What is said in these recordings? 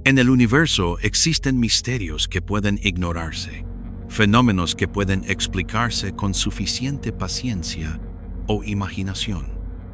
En el universo existen misterios que pueden ignorarse, fenómenos que pueden explicarse con suficiente paciencia o imaginación.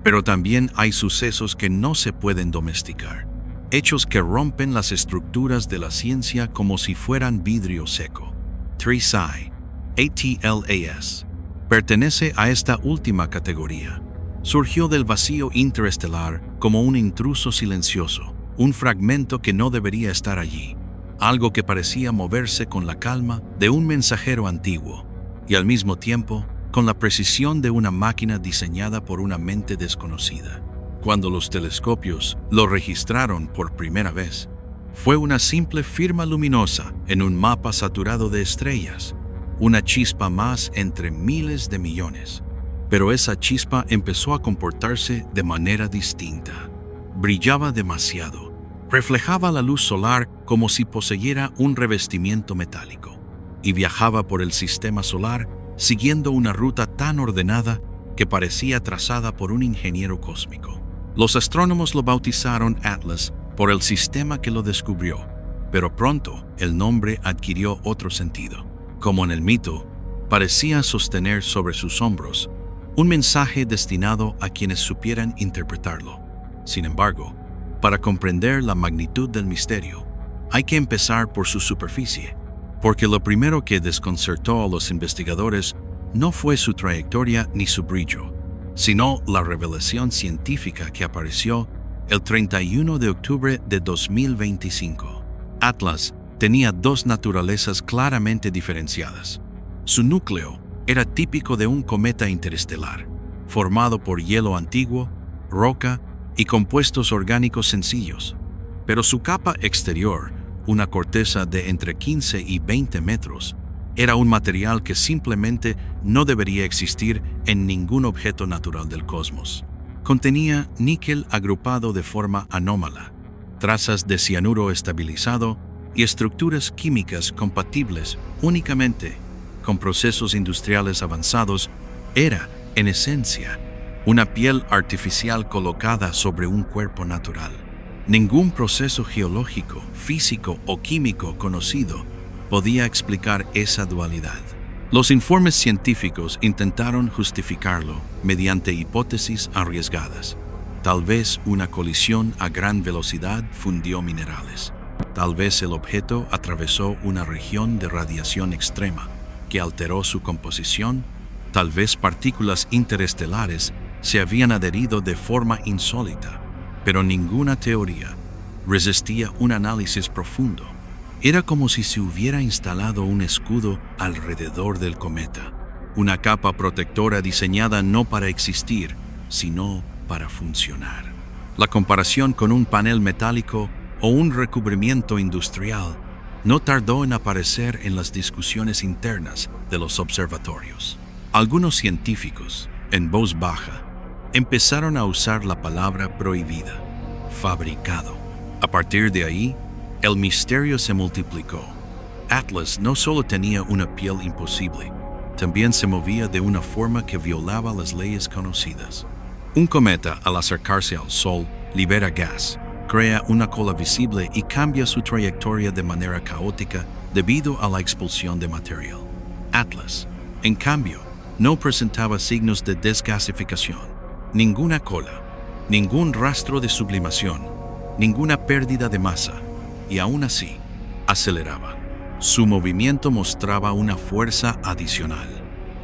Pero también hay sucesos que no se pueden domesticar, hechos que rompen las estructuras de la ciencia como si fueran vidrio seco. TRISI, ATLAS, pertenece a esta última categoría. Surgió del vacío interestelar como un intruso silencioso, un fragmento que no debería estar allí, algo que parecía moverse con la calma de un mensajero antiguo y al mismo tiempo con la precisión de una máquina diseñada por una mente desconocida. Cuando los telescopios lo registraron por primera vez, fue una simple firma luminosa en un mapa saturado de estrellas, una chispa más entre miles de millones. Pero esa chispa empezó a comportarse de manera distinta. Brillaba demasiado, reflejaba la luz solar como si poseyera un revestimiento metálico, y viajaba por el sistema solar siguiendo una ruta tan ordenada que parecía trazada por un ingeniero cósmico. Los astrónomos lo bautizaron Atlas por el sistema que lo descubrió, pero pronto el nombre adquirió otro sentido. Como en el mito, parecía sostener sobre sus hombros un mensaje destinado a quienes supieran interpretarlo. Sin embargo, para comprender la magnitud del misterio, hay que empezar por su superficie, porque lo primero que desconcertó a los investigadores no fue su trayectoria ni su brillo, sino la revelación científica que apareció el 31 de octubre de 2025. Atlas tenía dos naturalezas claramente diferenciadas. Su núcleo era típico de un cometa interestelar, formado por hielo antiguo, roca y compuestos orgánicos sencillos. Pero su capa exterior, una corteza de entre 15 y 20 metros, era un material que simplemente no debería existir en ningún objeto natural del cosmos. Contenía níquel agrupado de forma anómala, trazas de cianuro estabilizado y estructuras químicas compatibles únicamente con procesos industriales avanzados. Era, en esencia, una piel artificial colocada sobre un cuerpo natural. Ningún proceso geológico, físico o químico conocido podía explicar esa dualidad. Los informes científicos intentaron justificarlo mediante hipótesis arriesgadas. Tal vez una colisión a gran velocidad fundió minerales. Tal vez el objeto atravesó una región de radiación extrema que alteró su composición. Tal vez partículas interestelares se habían adherido de forma insólita, pero ninguna teoría resistía un análisis profundo. Era como si se hubiera instalado un escudo alrededor del cometa, una capa protectora diseñada no para existir, sino para funcionar. La comparación con un panel metálico o un recubrimiento industrial no tardó en aparecer en las discusiones internas de los observatorios. Algunos científicos, en voz baja, empezaron a usar la palabra prohibida, fabricado. A partir de ahí, el misterio se multiplicó. Atlas no solo tenía una piel imposible, también se movía de una forma que violaba las leyes conocidas. Un cometa, al acercarse al Sol, libera gas, crea una cola visible y cambia su trayectoria de manera caótica debido a la expulsión de material. Atlas, en cambio, no presentaba signos de desgasificación, ninguna cola, ningún rastro de sublimación, ninguna pérdida de masa, y aún así, aceleraba. Su movimiento mostraba una fuerza adicional,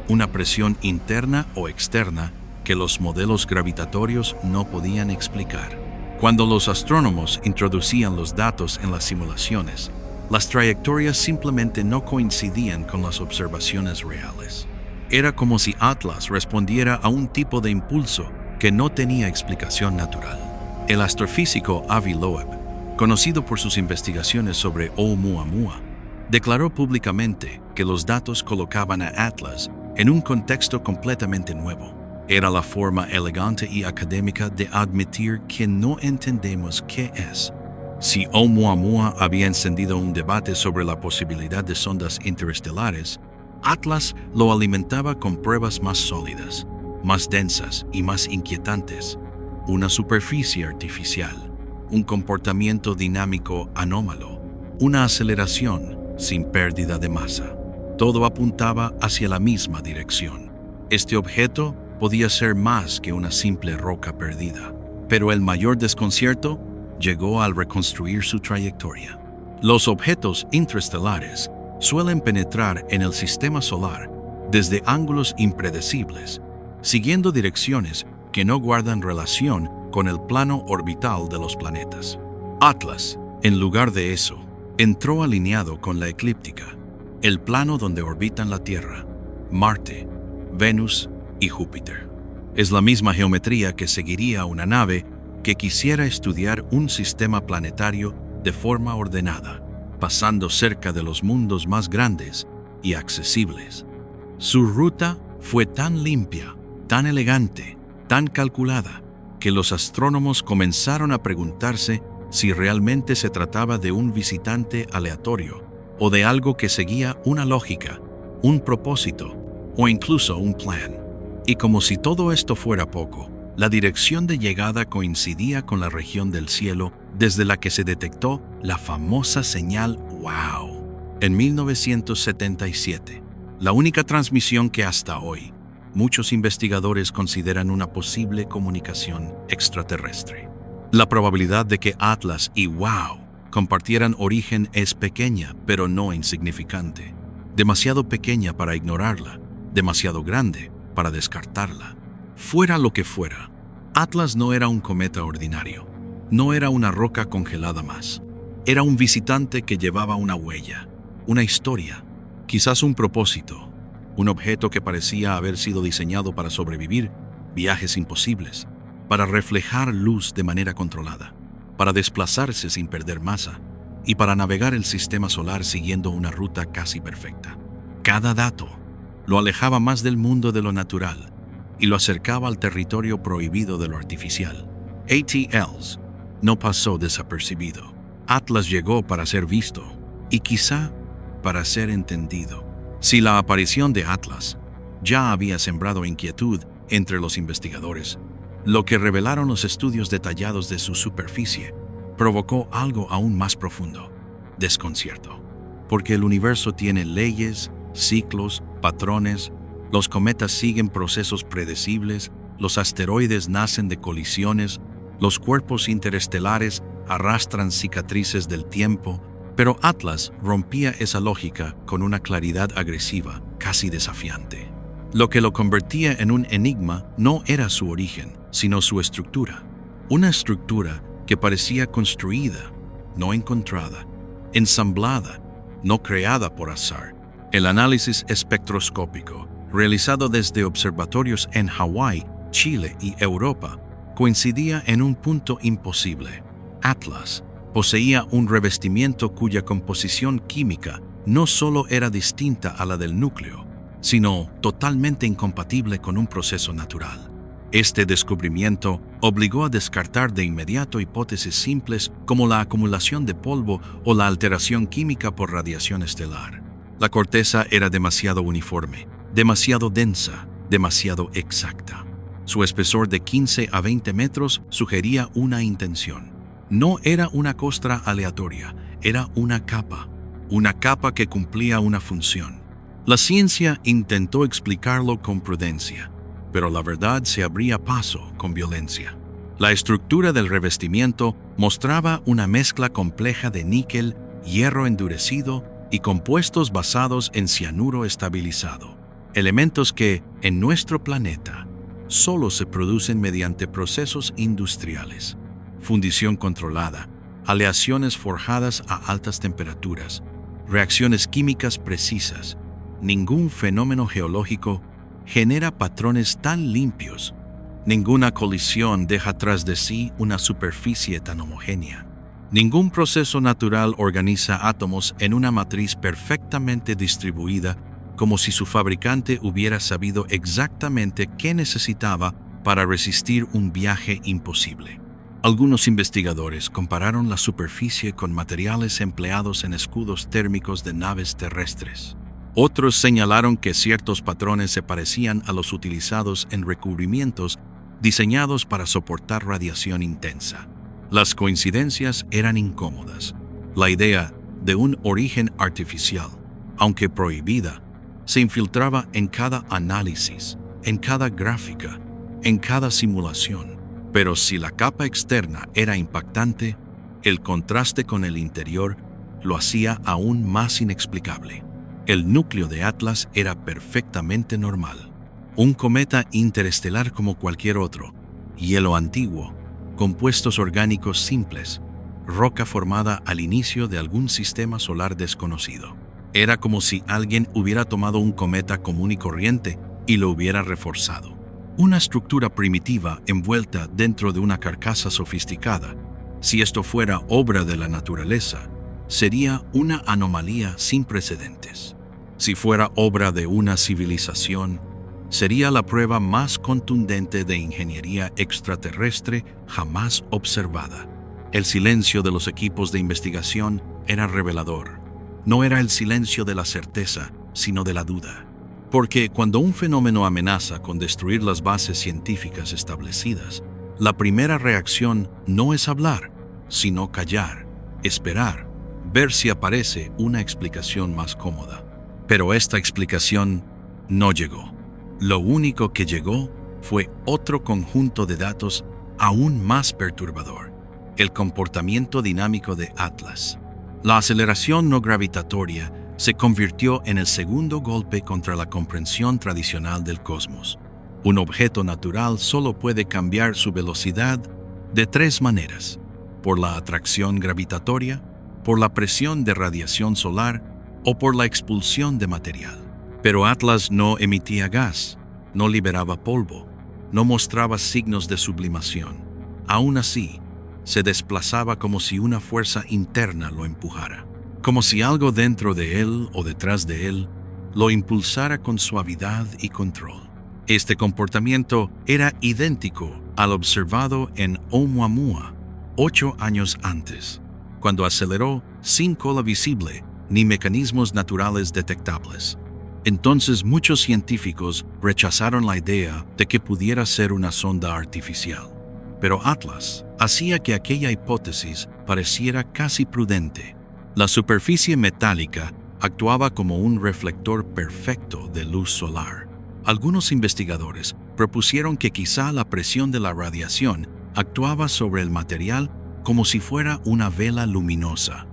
una presión interna o externa que los modelos gravitatorios no podían explicar. Cuando los astrónomos introducían los datos en las simulaciones, las trayectorias simplemente no coincidían con las observaciones reales. Era como si Atlas respondiera a un tipo de impulso que no tenía explicación natural. El astrofísico Avi Loeb, conocido por sus investigaciones sobre Oumuamua, declaró públicamente que los datos colocaban a Atlas en un contexto completamente nuevo. Era la forma elegante y académica de admitir que no entendemos qué es. Si Oumuamua había encendido un debate sobre la posibilidad de sondas interestelares, Atlas lo alimentaba con pruebas más sólidas, más densas y más inquietantes. Una superficie artificial, un comportamiento dinámico anómalo, una aceleración sin pérdida de masa. Todo apuntaba hacia la misma dirección. Este objeto podía ser más que una simple roca perdida, pero el mayor desconcierto llegó al reconstruir su trayectoria. Los objetos interestelares suelen penetrar en el sistema solar desde ángulos impredecibles, siguiendo direcciones que no guardan relación con el plano orbital de los planetas. Atlas, en lugar de eso, entró alineado con la eclíptica, el plano donde orbitan la Tierra, Marte, Venus y Júpiter. Es la misma geometría que seguiría una nave que quisiera estudiar un sistema planetario de forma ordenada, pasando cerca de los mundos más grandes y accesibles. Su ruta fue tan limpia, tan elegante, tan calculada, que los astrónomos comenzaron a preguntarse si realmente se trataba de un visitante aleatorio o de algo que seguía una lógica, un propósito o incluso un plan. Y como si todo esto fuera poco, la dirección de llegada coincidía con la región del cielo desde la que se detectó la famosa señal WOW. En 1977, la única transmisión que hasta hoy muchos investigadores consideran una posible comunicación extraterrestre. La probabilidad de que Atlas y WOW compartieran origen es pequeña, pero no insignificante. Demasiado pequeña para ignorarla, demasiado grande para descartarla. Fuera lo que fuera, Atlas no era un cometa ordinario, no era una roca congelada más. Era un visitante que llevaba una huella, una historia, quizás un propósito, un objeto que parecía haber sido diseñado para sobrevivir viajes imposibles, para reflejar luz de manera controlada, para desplazarse sin perder masa y para navegar el sistema solar siguiendo una ruta casi perfecta. Cada dato lo alejaba más del mundo de lo natural y lo acercaba al territorio prohibido de lo artificial. ATLs no pasó desapercibido. Atlas llegó para ser visto y quizá para ser entendido. Si la aparición de Atlas ya había sembrado inquietud entre los investigadores, lo que revelaron los estudios detallados de su superficie provocó algo aún más profundo: desconcierto. Porque el universo tiene leyes, ciclos, patrones, los cometas siguen procesos predecibles, los asteroides nacen de colisiones, los cuerpos interestelares arrastran cicatrices del tiempo, pero Atlas rompía esa lógica con una claridad agresiva, casi desafiante. Lo que lo convertía en un enigma no era su origen, sino su estructura. Una estructura que parecía construida, no encontrada, ensamblada, no creada por azar. El análisis espectroscópico, realizado desde observatorios en Hawái, Chile y Europa, coincidía en un punto imposible. Atlas poseía un revestimiento cuya composición química no solo era distinta a la del núcleo, sino totalmente incompatible con un proceso natural. Este descubrimiento obligó a descartar de inmediato hipótesis simples como la acumulación de polvo o la alteración química por radiación estelar. La corteza era demasiado uniforme, demasiado densa, demasiado exacta. Su espesor de 15 a 20 metros sugería una intención. No era una costra aleatoria, era una capa que cumplía una función. La ciencia intentó explicarlo con prudencia, pero la verdad se abría paso con violencia. La estructura del revestimiento mostraba una mezcla compleja de níquel, hierro endurecido y compuestos basados en cianuro estabilizado, elementos que, en nuestro planeta, solo se producen mediante procesos industriales. Fundición controlada, aleaciones forjadas a altas temperaturas, reacciones químicas precisas. Ningún fenómeno geológico genera patrones tan limpios. Ninguna colisión deja tras de sí una superficie tan homogénea. Ningún proceso natural organiza átomos en una matriz perfectamente distribuida, como si su fabricante hubiera sabido exactamente qué necesitaba para resistir un viaje imposible. Algunos investigadores compararon la superficie con materiales empleados en escudos térmicos de naves terrestres. Otros señalaron que ciertos patrones se parecían a los utilizados en recubrimientos diseñados para soportar radiación intensa. Las coincidencias eran incómodas. La idea de un origen artificial, aunque prohibida, se infiltraba en cada análisis, en cada gráfica, en cada simulación. Pero si la capa externa era impactante, el contraste con el interior lo hacía aún más inexplicable. El núcleo de Atlas era perfectamente normal. Un cometa interestelar como cualquier otro, hielo antiguo, compuestos orgánicos simples, roca formada al inicio de algún sistema solar desconocido. Era como si alguien hubiera tomado un cometa común y corriente y lo hubiera reforzado. Una estructura primitiva envuelta dentro de una carcasa sofisticada. Si esto fuera obra de la naturaleza, sería una anomalía sin precedentes. Si fuera obra de una civilización, sería la prueba más contundente de ingeniería extraterrestre jamás observada. El silencio de los equipos de investigación era revelador. No era el silencio de la certeza, sino de la duda. Porque cuando un fenómeno amenaza con destruir las bases científicas establecidas, la primera reacción no es hablar, sino callar, esperar, ver si aparece una explicación más cómoda. Pero esta explicación no llegó. Lo único que llegó fue otro conjunto de datos aún más perturbador: el comportamiento dinámico de Atlas. La aceleración no gravitatoria se convirtió en el segundo golpe contra la comprensión tradicional del cosmos. Un objeto natural solo puede cambiar su velocidad de tres maneras: por la atracción gravitatoria, por la presión de radiación solar o por la expulsión de material. Pero Atlas no emitía gas, no liberaba polvo, no mostraba signos de sublimación. Aún así, se desplazaba como si una fuerza interna lo empujara, como si algo dentro de él o detrás de él lo impulsara con suavidad y control. Este comportamiento era idéntico al observado en Oumuamua 8 años antes, cuando aceleró sin cola visible ni mecanismos naturales detectables. Entonces muchos científicos rechazaron la idea de que pudiera ser una sonda artificial. Pero Atlas hacía que aquella hipótesis pareciera casi prudente. La superficie metálica actuaba como un reflector perfecto de luz solar. Algunos investigadores propusieron que quizá la presión de la radiación actuaba sobre el material como si fuera una vela luminosa.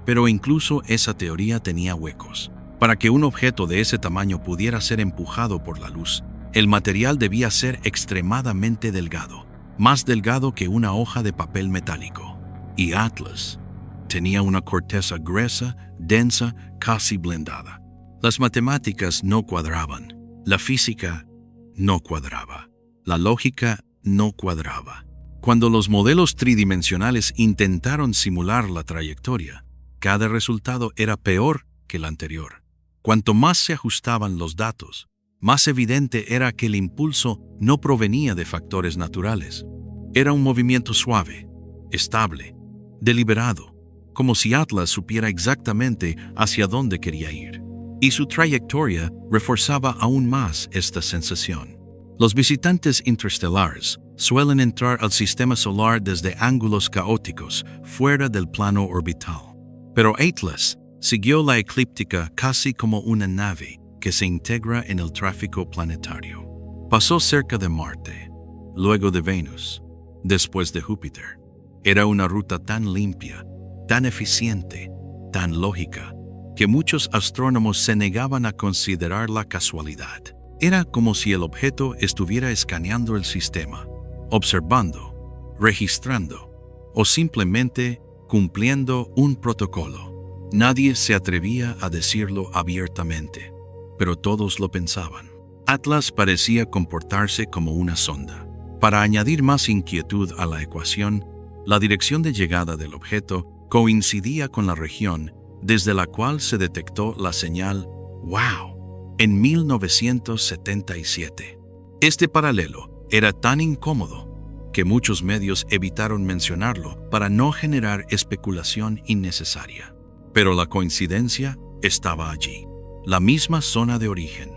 Pero incluso esa teoría tenía huecos. Para que un objeto de ese tamaño pudiera ser empujado por la luz, el material debía ser extremadamente delgado, más delgado que una hoja de papel metálico. Y Atlas tenía una corteza gruesa, densa, casi blindada. Las matemáticas no cuadraban, la física no cuadraba, la lógica no cuadraba. Cuando los modelos tridimensionales intentaron simular la trayectoria, cada resultado era peor que el anterior. Cuanto más se ajustaban los datos, más evidente era que el impulso no provenía de factores naturales. Era un movimiento suave, estable, deliberado, como si Atlas supiera exactamente hacia dónde quería ir. Y su trayectoria reforzaba aún más esta sensación. Los visitantes interestelares suelen entrar al sistema solar desde ángulos caóticos, fuera del plano orbital. Pero Atlas siguió la eclíptica casi como una nave que se integra en el tráfico planetario. Pasó cerca de Marte, luego de Venus, después de Júpiter. Era una ruta tan limpia, tan eficiente, tan lógica, que muchos astrónomos se negaban a considerarla casualidad. Era como si el objeto estuviera escaneando el sistema, observando, registrando o simplemente cumpliendo un protocolo. Nadie se atrevía a decirlo abiertamente, pero todos lo pensaban. Atlas parecía comportarse como una sonda. Para añadir más inquietud a la ecuación, la dirección de llegada del objeto coincidía con la región desde la cual se detectó la señal ¡Wow! En 1977. Este paralelo era tan incómodo que muchos medios evitaron mencionarlo para no generar especulación innecesaria. Pero la coincidencia estaba allí. La misma zona de origen,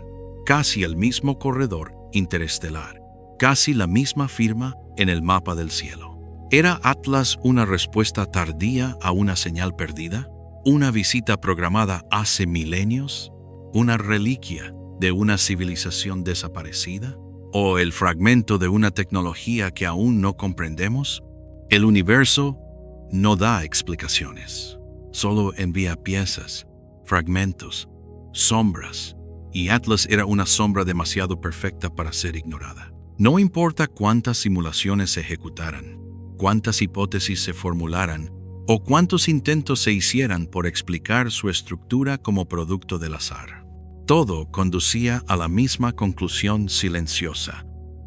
casi el mismo corredor interestelar, casi la misma firma en el mapa del cielo. ¿Era Atlas una respuesta tardía a una señal perdida? ¿Una visita programada hace milenios? ¿Una reliquia de una civilización desaparecida? ¿O el fragmento de una tecnología que aún no comprendemos? El universo no da explicaciones, solo envía piezas, fragmentos, sombras, y Atlas era una sombra demasiado perfecta para ser ignorada. No importa cuántas simulaciones se ejecutaran, cuántas hipótesis se formularan, o cuántos intentos se hicieran por explicar su estructura como producto del azar. Todo conducía a la misma conclusión silenciosa,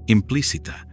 implícita,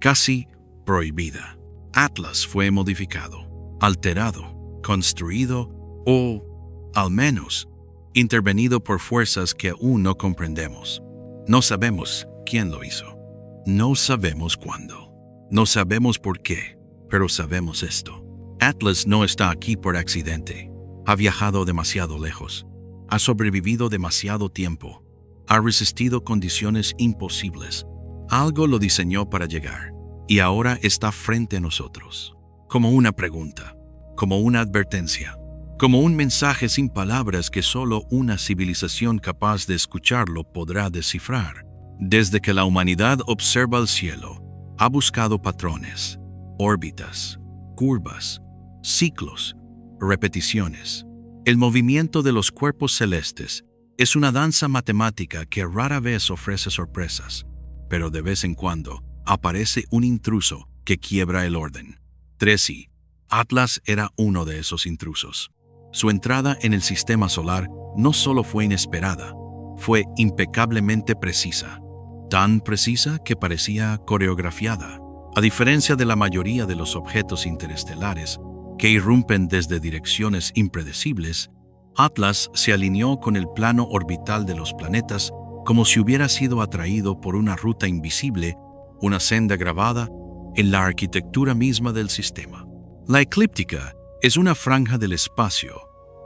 casi prohibida. Atlas fue modificado, alterado, construido o, al menos, intervenido por fuerzas que aún no comprendemos. No sabemos quién lo hizo. No sabemos cuándo. No sabemos por qué, pero sabemos esto. Atlas no está aquí por accidente. Ha viajado demasiado lejos. Ha sobrevivido demasiado tiempo. Ha resistido condiciones imposibles. Algo lo diseñó para llegar, y ahora está frente a nosotros. Como una pregunta, como una advertencia, como un mensaje sin palabras que solo una civilización capaz de escucharlo podrá descifrar. Desde que la humanidad observa el cielo, ha buscado patrones, órbitas, curvas, ciclos, repeticiones. El movimiento de los cuerpos celestes es una danza matemática que rara vez ofrece sorpresas, pero de vez en cuando aparece un intruso que quiebra el orden. 3i. Atlas era uno de esos intrusos. Su entrada en el sistema solar no solo fue inesperada, fue impecablemente precisa. Tan precisa que parecía coreografiada. A diferencia de la mayoría de los objetos interestelares, que irrumpen desde direcciones impredecibles, Atlas se alineó con el plano orbital de los planetas como si hubiera sido atraído por una ruta invisible, una senda grabada en la arquitectura misma del sistema. La eclíptica es una franja del espacio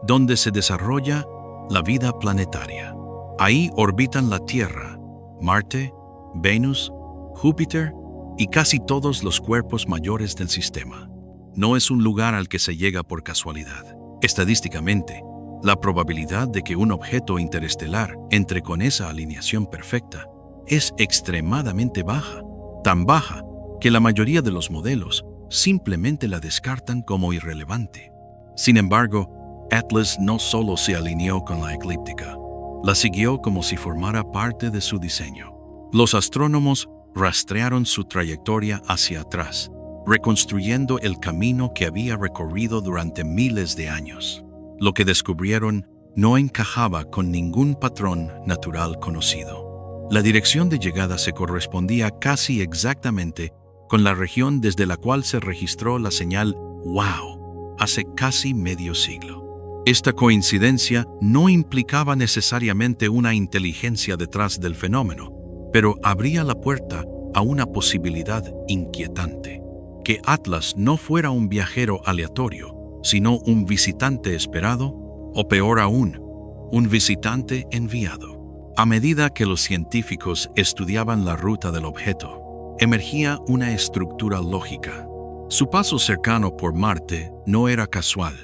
donde se desarrolla la vida planetaria. Ahí orbitan la Tierra, Marte, Venus, Júpiter y casi todos los cuerpos mayores del sistema. No es un lugar al que se llega por casualidad. Estadísticamente, la probabilidad de que un objeto interestelar entre con esa alineación perfecta es extremadamente baja, tan baja que la mayoría de los modelos simplemente la descartan como irrelevante. Sin embargo, Atlas no solo se alineó con la eclíptica, la siguió como si formara parte de su diseño. Los astrónomos rastrearon su trayectoria hacia atrás, reconstruyendo el camino que había recorrido durante miles de años. Lo que descubrieron no encajaba con ningún patrón natural conocido. La dirección de llegada se correspondía casi exactamente con la región desde la cual se registró la señal ¡Wow! Hace casi medio siglo. Esta coincidencia no implicaba necesariamente una inteligencia detrás del fenómeno, pero abría la puerta a una posibilidad inquietante: que Atlas no fuera un viajero aleatorio, sino un visitante esperado, o peor aún, un visitante enviado. A medida que los científicos estudiaban la ruta del objeto, emergía una estructura lógica. Su paso cercano por Marte no era casual.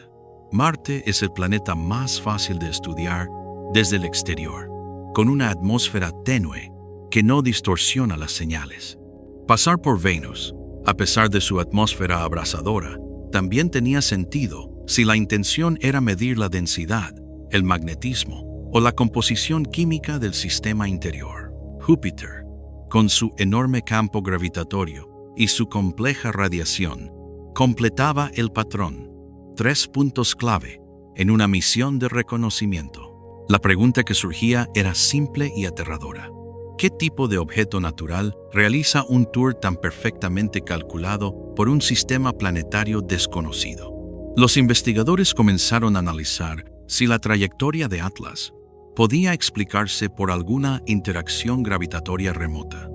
Marte es el planeta más fácil de estudiar desde el exterior, con una atmósfera tenue que no distorsiona las señales. Pasar por Venus, a pesar de su atmósfera abrasadora, también tenía sentido si la intención era medir la densidad, el magnetismo o la composición química del sistema interior. Júpiter, con su enorme campo gravitatorio y su compleja radiación, completaba el patrón. 3 puntos clave en una misión de reconocimiento. La pregunta que surgía era simple y aterradora. ¿Qué tipo de objeto natural realiza un tour tan perfectamente calculado por un sistema planetario desconocido? Los investigadores comenzaron a analizar si la trayectoria de Atlas podía explicarse por alguna interacción gravitatoria remota.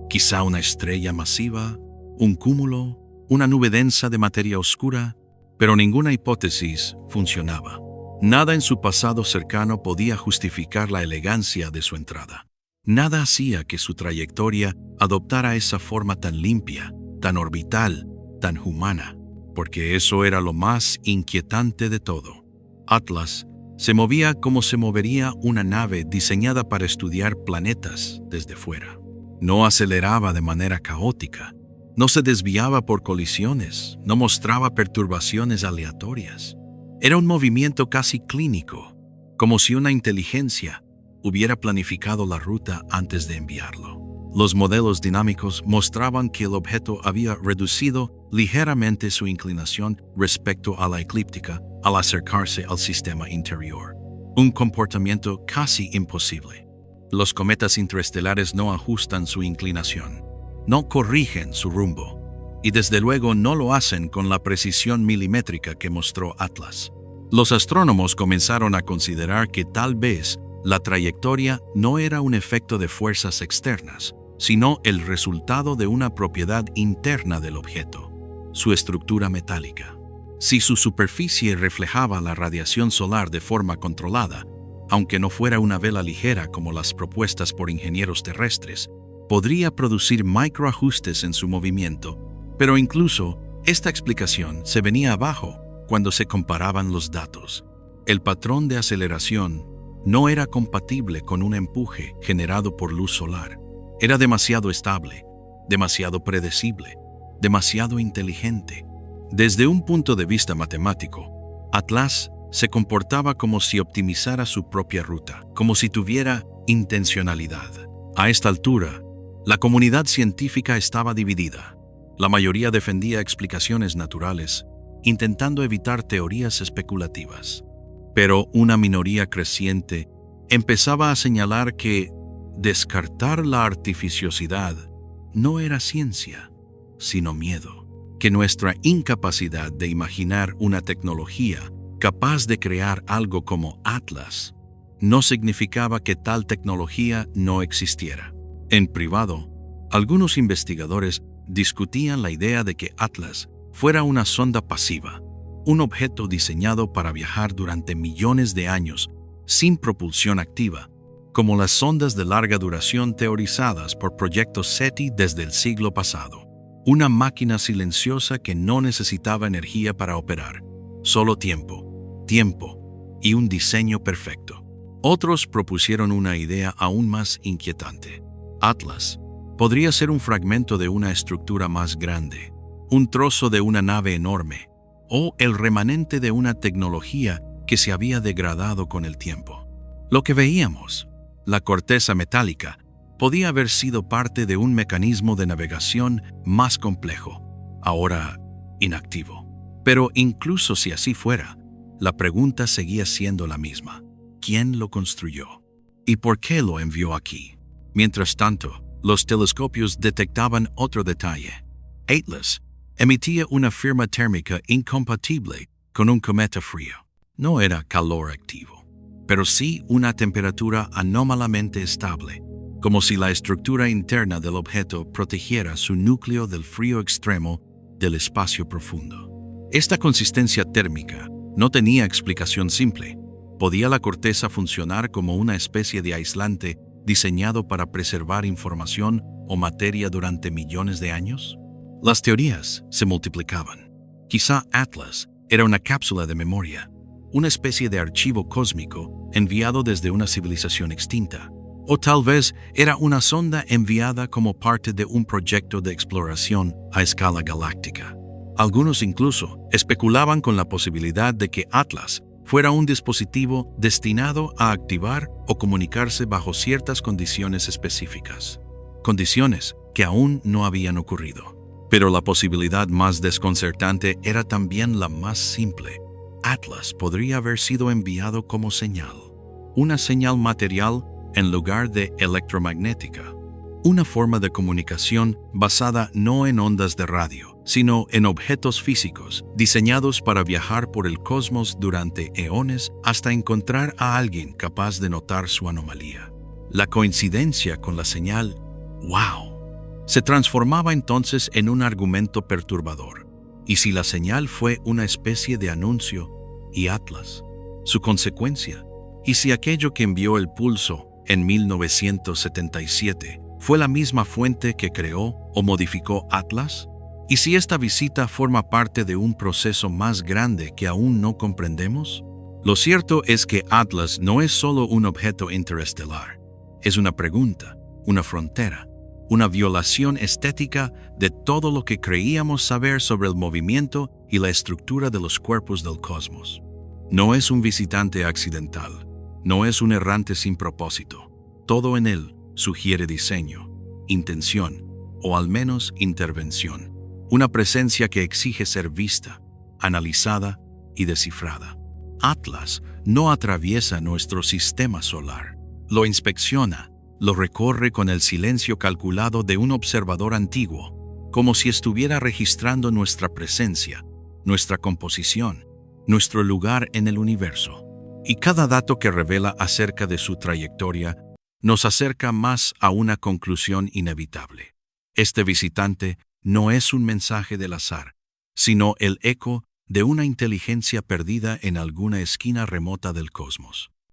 Quizá una estrella masiva, un cúmulo, una nube densa de materia oscura, pero ninguna hipótesis funcionaba. Nada en su pasado cercano podía justificar la elegancia de su entrada. Nada hacía que su trayectoria adoptara esa forma tan limpia, tan orbital, tan humana, porque eso era lo más inquietante de todo. Atlas se movía como se movería una nave diseñada para estudiar planetas desde fuera. No aceleraba de manera caótica, no se desviaba por colisiones, no mostraba perturbaciones aleatorias. Era un movimiento casi clínico, como si una inteligencia hubiera planificado la ruta antes de enviarlo. Los modelos dinámicos mostraban que el objeto había reducido ligeramente su inclinación respecto a la eclíptica al acercarse al sistema interior, un comportamiento casi imposible. Los cometas interestelares no ajustan su inclinación, no corrigen su rumbo, y desde luego no lo hacen con la precisión milimétrica que mostró Atlas. Los astrónomos comenzaron a considerar que tal vez la trayectoria no era un efecto de fuerzas externas, sino el resultado de una propiedad interna del objeto, su estructura metálica. Si su superficie reflejaba la radiación solar de forma controlada, aunque no fuera una vela ligera como las propuestas por ingenieros terrestres, podría producir microajustes en su movimiento, pero incluso esta explicación se venía abajo cuando se comparaban los datos. El patrón de aceleración no era compatible con un empuje generado por luz solar. Era demasiado estable, demasiado predecible, demasiado inteligente. Desde un punto de vista matemático, Atlas se comportaba como si optimizara su propia ruta, como si tuviera intencionalidad. A esta altura, la comunidad científica estaba dividida. La mayoría defendía explicaciones naturales, intentando evitar teorías especulativas. Pero una minoría creciente empezaba a señalar que descartar la artificiosidad no era ciencia, sino miedo. Que nuestra incapacidad de imaginar una tecnología capaz de crear algo como Atlas no significaba que tal tecnología no existiera. En privado, algunos investigadores discutían la idea de que Atlas fuera una sonda pasiva, un objeto diseñado para viajar durante millones de años sin propulsión activa, como las sondas de larga duración teorizadas por proyectos SETI desde el siglo pasado. Una máquina silenciosa que no necesitaba energía para operar, solo tiempo y un diseño perfecto. Otros propusieron una idea aún más inquietante. Atlas podría ser un fragmento de una estructura más grande, un trozo de una nave enorme, o el remanente de una tecnología que se había degradado con el tiempo. Lo que veíamos, la corteza metálica, podía haber sido parte de un mecanismo de navegación más complejo, ahora inactivo. Pero incluso si así fuera, la pregunta seguía siendo la misma. ¿Quién lo construyó? ¿Y por qué lo envió aquí? Mientras tanto, los telescopios detectaban otro detalle. Atlas emitía una firma térmica incompatible con un cometa frío. No era calor activo, pero sí una temperatura anómalamente estable, como si la estructura interna del objeto protegiera su núcleo del frío extremo del espacio profundo. Esta consistencia térmica no tenía explicación simple. ¿Podía la corteza funcionar como una especie de aislante diseñado para preservar información o materia durante millones de años? Las teorías se multiplicaban. Quizá Atlas era una cápsula de memoria, una especie de archivo cósmico enviado desde una civilización extinta. O tal vez era una sonda enviada como parte de un proyecto de exploración a escala galáctica. Algunos incluso especulaban con la posibilidad de que Atlas fuera un dispositivo destinado a activar o comunicarse bajo ciertas condiciones específicas. Condiciones que aún no habían ocurrido. Pero la posibilidad más desconcertante era también la más simple. Atlas podría haber sido enviado como señal. Una señal material en lugar de electromagnética. Una forma de comunicación basada no en ondas de radio, sino en objetos físicos diseñados para viajar por el cosmos durante eones hasta encontrar a alguien capaz de notar su anomalía. La coincidencia con la señal, ¡wow!, se transformaba entonces en un argumento perturbador. ¿Y si la señal fue una especie de anuncio y Atlas, su consecuencia? ¿Y si aquello que envió el pulso en 1977 fue la misma fuente que creó o modificó Atlas? ¿Y si esta visita forma parte de un proceso más grande que aún no comprendemos? Lo cierto es que Atlas no es solo un objeto interestelar. Es una pregunta, una frontera, una violación estética de todo lo que creíamos saber sobre el movimiento y la estructura de los cuerpos del cosmos. No es un visitante accidental, no es un errante sin propósito. Todo en él sugiere diseño, intención o al menos intervención. Una presencia que exige ser vista, analizada y descifrada. Atlas no atraviesa nuestro sistema solar. Lo inspecciona, lo recorre con el silencio calculado de un observador antiguo, como si estuviera registrando nuestra presencia, nuestra composición, nuestro lugar en el universo. Y cada dato que revela acerca de su trayectoria nos acerca más a una conclusión inevitable. Este visitante no es un mensaje del azar, sino el eco de una inteligencia perdida en alguna esquina remota del cosmos.